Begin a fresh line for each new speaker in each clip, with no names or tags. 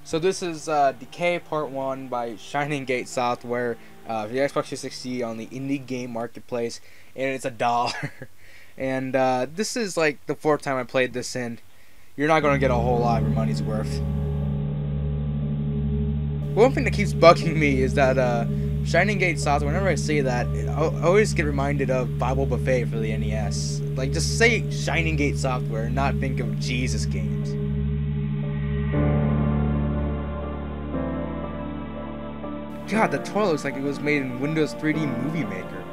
So this is Decay Part 1 by Shining Gate Software for the Xbox 360 on the indie game marketplace, and it's $1. And this is like the fourth time I played this in. You're not going to get a whole lot of your money's worth. One thing that keeps bugging me is that Shining Gate Software, whenever I say that, I always get reminded of Bible Buffet for the NES. Like, just say Shining Gate Software and not think of Jesus games. God, the toy looks like it was made in Windows 3D Movie Maker.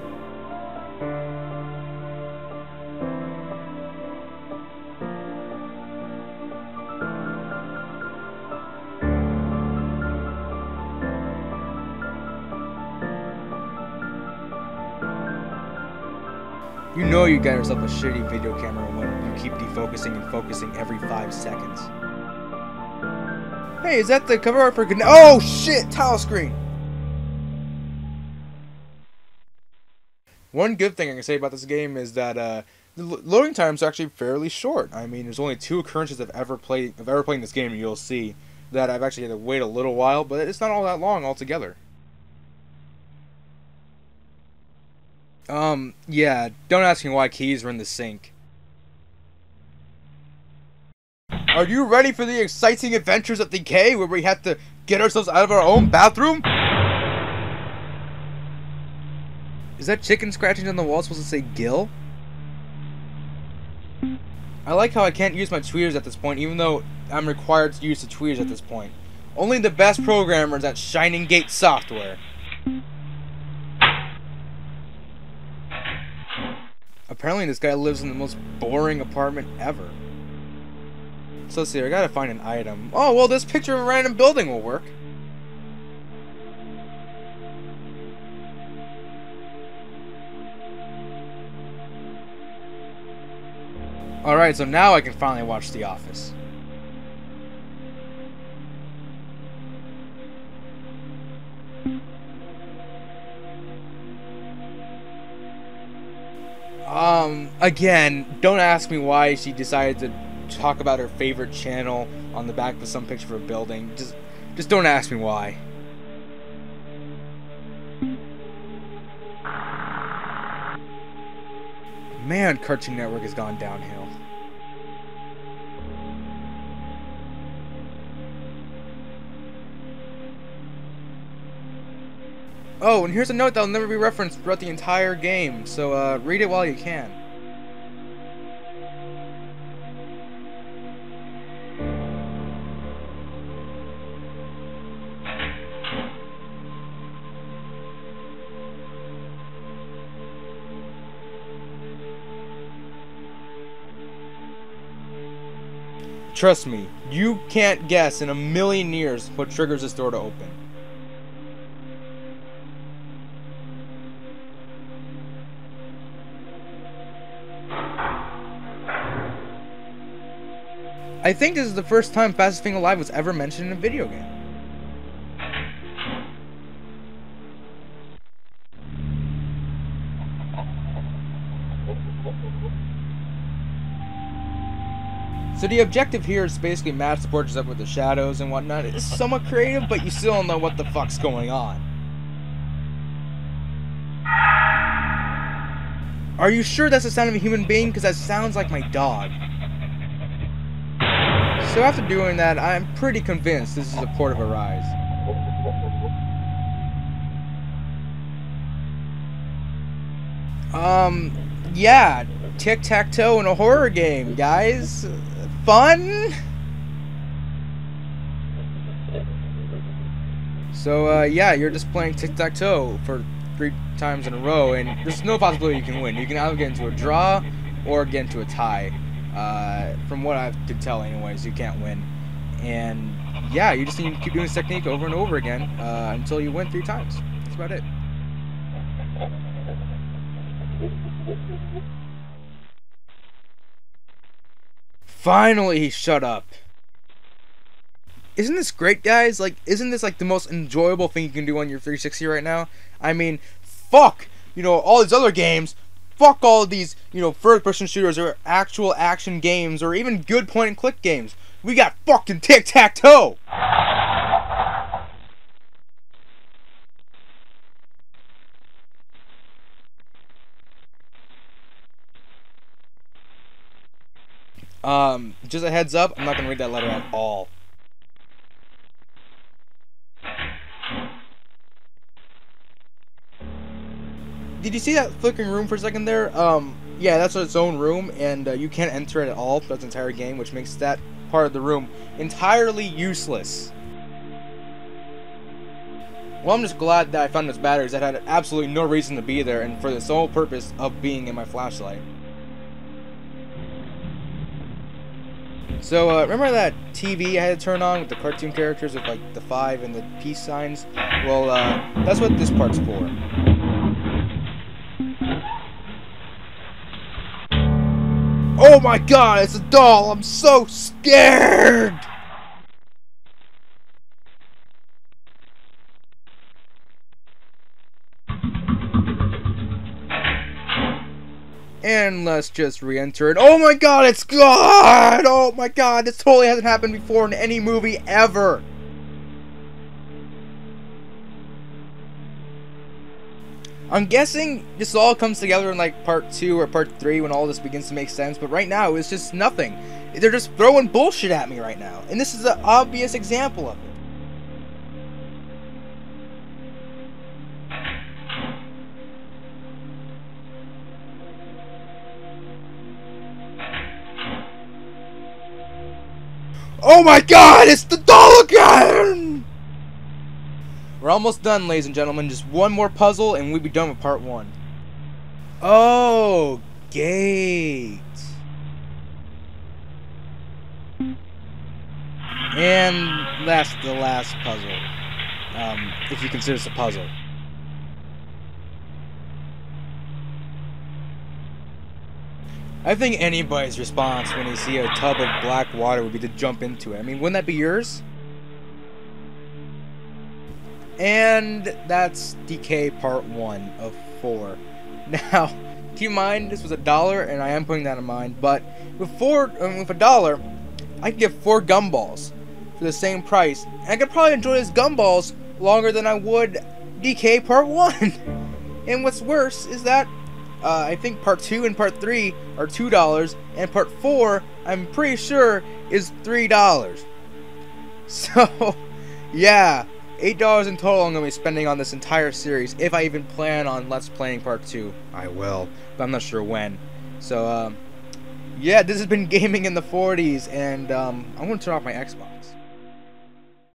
You know you got yourself a shitty video camera when you keep defocusing and focusing every 5 seconds. Hey, is that the cover art for... Oh shit! Tile screen! One good thing I can say about this game is that the loading times are actually fairly short. I mean, there's only 2 occurrences I've ever played this game, and you'll see that I've actually had to wait a little while, but it's not all that long altogether. Yeah, don't ask me why keys are in the sink. Are you ready for the exciting adventures of Decay, where we have to get ourselves out of our own bathroom? Is that chicken scratching on the wall supposed to say Gil? I like how I can't use my tweeters at this point, even though I'm required to use the tweeters at this point. Only the best programmers at Shining Gate Software. Apparently this guy lives in the most boring apartment ever. So let's see, I gotta find an item. Oh, well, this picture of a random building will work. Alright, so now I can finally watch The Office. Again, don't ask me why she decided to talk about her favorite channel on the back of some picture of a building. Just don't ask me why. Man, Cartoon Network has gone downhill. Oh, and here's a note that'll never be referenced throughout the entire game, so read it while you can. Trust me, you can't guess in a million years what triggers this door to open. I think this is the first time Fastest Thing Alive was ever mentioned in a video game. So the objective here is to basically match the portraits up with the shadows and whatnot. It's somewhat creative, but you still don't know what the fuck's going on. Are you sure that's the sound of a human being? Because that sounds like my dog. So after doing that, I'm pretty convinced this is a port of Arise. Yeah, tic-tac-toe in a horror game, guys. Fun? So, yeah, you're just playing tic-tac-toe for 3 times in a row, and there's no possibility you can win. You can either get into a draw or get into a tie. From what I could tell anyways, you can't win. And yeah, you just need to keep doing this technique over and over again until you win 3 times. That's about it. Finally, shut up. Isn't this great, guys? Like, isn't this like the most enjoyable thing you can do on your 360 right now? I mean, fuck, you know, all these other games. Fuck all of these, you know, first-person shooters or actual action games or even good point-and-click games. We got fucking tic-tac-toe! Just a heads up, I'm not gonna read that letter at all. Did you see that flickering room for a second there? Yeah, that's its own room, and you can't enter it at all throughout the entire game, which makes that part of the room entirely useless. Well, I'm just glad that I found those batteries that had absolutely no reason to be there, and for the sole purpose of being in my flashlight. So, remember that TV I had to turn on with the cartoon characters with, like, the 5 and the peace signs? Well, that's what this part's for. Oh my god, it's a doll! I'm so scared! And let's just re-enter it. Oh my god, it's gone! Oh my god, this totally hasn't happened before in any movie ever! I'm guessing this all comes together in like part 2 or part 3 when all this begins to make sense, but right now it's just nothing. They're just throwing bullshit at me right now, and this is an obvious example of it. Oh my god, it's the doll again! We're almost done, ladies and gentlemen. Just one more puzzle and we'll be done with part 1. Oh, gate. And that's the last puzzle. If you consider this a puzzle. I think anybody's response when they see a tub of black water would be to jump into it. I mean, wouldn't that be yours? And that's Decay part 1 of 4. Now, keep in mind, this was $1, and I am putting that in mind, but with $1, I could get 4 gumballs for the same price, and I could probably enjoy these gumballs longer than I would Decay part 1. And what's worse is that I think part 2 and part 3 are $2, and part 4, I'm pretty sure, is $3. So, yeah, $8 in total I'm going to be spending on this entire series, if I even plan on Let's Playing part 2. I will, but I'm not sure when. So, yeah, this has been Gaming in the 40s, and I'm going to turn off my Xbox.